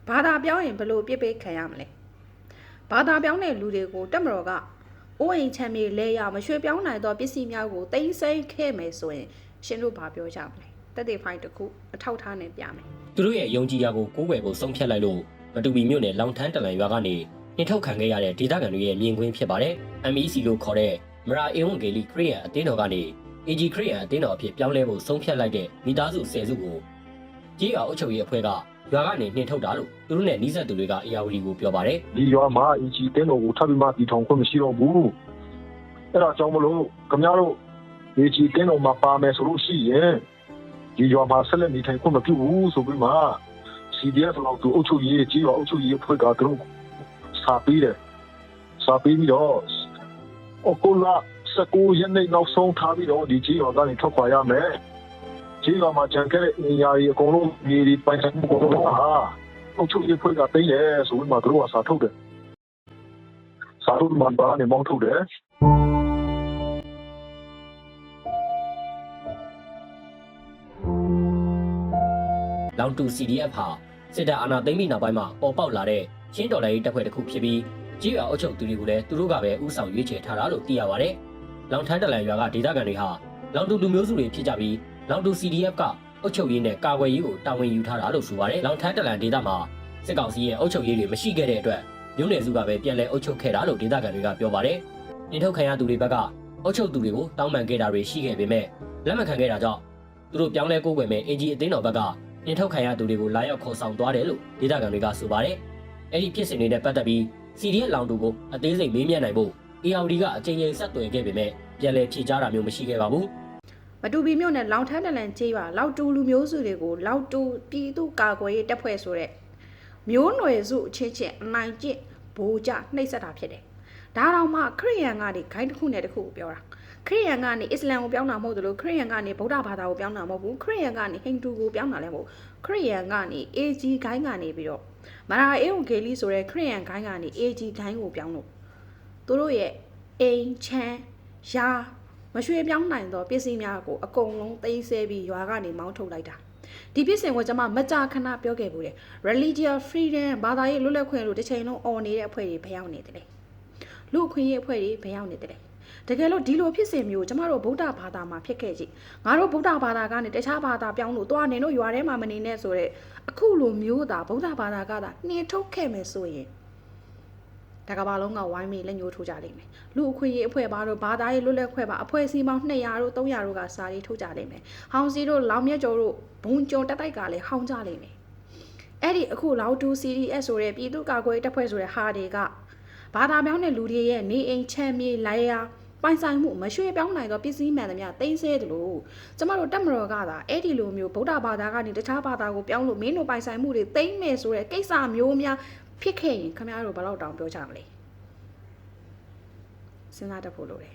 ဘာသာပြောင်းရင်ဘလို့ပြစ်ပေးခံရမလဲဘာသာပြောင်းတဲ့လူတွေကိုတက်မတော်ကအိုးအိမ်ချမ်းမြေလဲရမရွှေ့ပြောင်းနိုင်တော့ပစ္စည်းများကိုတိမ့်စိမ့်ခဲ့မယ်ဆိုရင်ရှင်တို့ဘာပြောကြမလဲတက်တဲ့ဖိုင်တစ်ခုအထောက်ထားနဲ့ပြမယ်သူတို့ရဲ့ယုံကြည်ရာကိုကိုးကွယ်ဖို့ဆုံးဖြတ်လိုက်လို့မတူပီမြို့နယ်လောင်ထန်းတလန်ရွာကနေနှင်ထုတ်ခံခဲ့ရတဲ့ဒေသခံတွေရဲ့မြင်ကွင်းဖြစ်ပါတယ် MEC လို့ခေါ်တဲ့မရာအေဝံဂေလိခရစ်ယာန်အသင်းတော်ကနေ AG ခရစ်ယာန်အသင်းတော်အဖြစ်ပြောင်းလဲဖို့ဆုံးဖြတ်လိုက်တဲ့မိသားစု10စုကိုကြေးရွာအုပ်ချုပ်ရေးအဖွဲ့ကရွာကနေနှင်ထုတ်တာလို့သူတို့နဲ့နှိစက်သူတွေက ARD ကိုပြောပါတယ်ဒီရွာမှာ AG အသင်းတော်ကိုထပ်ပြီးမှတည်ထောင်ခွင့်မရှိတော့ဘူးအဲ့ဒါကြောင့်မလို့ခင်ဗျားတို့ AG အသင်းတော်မှာပါမယ်ဆိုလို့ရှိရင်ဒီရွာမှာဆက်လက်နေထိုင်ခွင့်မပြုဘူးဆိုပြီးမှ CDF လောက်သူအုပ်ချုပ်ရေးကြေးရွာအုပ်ချုပ်ရေးအဖွဲ့ကသူတို့စာပေးတယ်စာပေးပြီးတော့အခုလာ19ရက်နေ့နောက်ဆုံးထားပြီးတော့ဒီကြေးရွာကနေထွက်ခွာရမယ်ကြေးရွာမှာကြံခဲ့တဲ့နေရာတွေအကုန်လုံးမြေတွေပိုင်ဆိုင်မှုအကုန်လုံးဟာအုပ်ချုပ်ရေးအဖွဲ့ကသိမ်းတယ်ဆိုပြီးမှသူတို့ကစာထုတ်တယ်စာထုတ်မှပါနေမောင်းထုတ်တယ်လောင်တူ CDF ဟာစစ်တပ်အာဏာသိမ်းပြီးနောက်ပိုင်းမှာပေါ်ပေါက်လာတဲ့ချင်းတော်လှန်ရေးတပ်ဖွဲ့တစ်ခုဖြစ်ပြီးကြေးရွာအုပ်ချုပ်သူတွေကိုလည်းသူတို့ကပဲဥဆောင်ရွေးချယ်ထားတာလို့သိရပါတယ်။လောင်ထန်းတလန်ရွာကဒေသခံတွေဟာလောင်တူလူမျိုးစုတွေဖြစ်ကြပြီးလောင်တူ CDF ကအုပ်ချုပ်ရေးနဲ့ကာကွယ်ရေးကိုတာဝန်ယူထားတာလို့ဆိုပါတယ်။လောင်ထန်းတလန်ဒေသမှာစစ်ကောင်စီရဲ့အုပ်ချုပ်ရေးတွေမရှိခဲ့တဲ့အတွက်မြို့နယ်စုကပဲပြန်လည်အုပ်ချုပ်ခဲ့တာလို့ဒေသခံတွေကပြောပါတယ်။နှင်ထုတ်ခံရသူတွေဘက်ကအုပ်ချုပ်သူတွေကိုတောင်းပန်ခဲ့တာတွေရှိခဲ့ပေမဲ့လက်မခံခဲ့တာကြောင့်သူတို့ပြောင်းလဲကိုးကွယ်မဲ့ AG အသင်းတော်ဘက်ကနှင်ထုတ်ခံရသူတွေကိုလာရောက်ခေါ်ဆောင်သွားတယ်လို့ဒေသခံတွေကဆိုပါတယ်။အဲ့ဒီဖြစ်စဉ်တွေနဲ့ပတ်သက်ပြီး CDF လောင်တူကိုအသေးစိတ်မေးမြန်းနိုင်ဖို့ ARD ကအကြိမ်ကြိမ်ဆက်သွယ်ခဲ့ပေမဲ့ပြန်လည်ဖြေကြားတာမျိုးမရှိခဲ့ပါဘူး။မတူပီမြို့နယ်လောင်ထန်းတလန်ကျေးရွာလောက်တူလူမျိုးစုတွေကိုလောက်တူပြည်သူ့ကာကွယ်ရေးတပ်ဖွဲ့ဆိုတဲ့မျိုးနွယ်စုအချင်းချင်းအနိုင်ကျင့်ဗိုလ်ကြနှိပ်စက်တာဖြစ်တယ်။ဒါတော့မှခရစ်ယာန်ကနေဂိုင်းတစ်ခုနဲ့တစ်ခုကိုပြောတာခရစ်ယာန်ကနေအစ္စလမ်ကိုပြောင်းတာမဟုတ်သလိုခရစ်ယာန်ကနေဗုဒ္ဓဘာသာကိုပြောင်းတာမဟုတ်ဘူးခရစ်ယာန်ကနေဟိန္ဒူကိုပြောင်းတာလည်းမဟုတ်ခရစ်ယာန်ကနေ AG ဂိုင်းကနေပြီးတော့မရာအေဝံဂေလိဆိုတဲ့ခရစ်ယာန်ဂိုင်းကနေ AG ဂိုင်းကိုပြောင်းလို့သူတို့ရဲ့အိမ်ချမ်းရာမရွှေ့ပြောင်းနိုင်တော့ပစ္စည်းများကိုအကုန်လုံးသိမ်းဆည်းပြီးရွာကနေမောင်းထုတ်လိုက်တာဒီဖြစ်စဉ်ကိုကျွန်မမကြာခဏပြောခဲ့ဘူးတယ် religious freedom ဘာသာရေးလွတ်လပ်ခွင့်လို့တစ်ချိန်လုံးအော်နေတဲ့အဖွဲ့တွေဖျောက်နေတယ်လေလူအခွင့်အရေးအဖွဲ့တွေဖျောက်နေတယ်လေတကယ်လို့ဒီလိုဖြစ်စဉ်မျိုးကျမတို့ဗုဒ္ဓဘာသာမှာဖြစ်ခဲ့ကြငါတို့ဗုဒ္ဓဘာသာကနေတခြားဘာသာပြောင်းလို့တွားနေလို့ရွာထဲမှာမနေနဲ့ဆိုတော့အခုလိုမျိုးသာဗုဒ္ဓဘာသာကသာနှင်ထုတ်ခဲ့မယ်ဆိုရင်တကဘာလုံးကဝိုင်းမေးလက်ညှိုးထိုးကြလိမ့်မယ်လူအခွင့်အရေးအဖွဲ့ဘာတို့ဘာသာရေးလွတ်လပ်ခွင့်ပါအဖွဲ့အစည်းပေါင်း200တို့300တို့ကစာရေးထုတ်ကြလိမ့်မယ်ဟောင်စီတို့လောင်မြတ်ကျော်တို့ဘုံကျော်တက်တိုက်ကလည်းဟောင်းကြလိမ့်မယ်အဲ့ဒီအခုလောက်တူ CDS ဆိုတဲ့ပြည်သူ့ကာကွယ်တပ်ဖွဲ့ဆိုတဲ့ဟာတွေကဘာသာပြောင်းတဲ့လူတွေရဲ့နေအိမ်ချမ်းမြေလိုက်ရာပိုင်ဆိုင်မှုမရွှေ့ပြောင်းနိုင်တော့ပစ္စည်းမှန်သမျှသိမ်းဆည်းတယ်လို့ကျမတို့တက်မတော်ကသာအဲ့ဒီလိုမျိုးဗုဒ္ဓဘာသာကနေတခြားဘာသာကိုပြောင်းလို့မင်းတို့ပိုင်ဆိုင်မှုတွေသိမ်းမယ်ဆိုတဲ့ကိစ္စမျိုးများဖြစ်ခဲ့ရင်ခင်ဗျားတို့ဘယ်တော့တောင်ပြောကြမလဲစဉ်းစားတတ်ဖို့လိုတယ်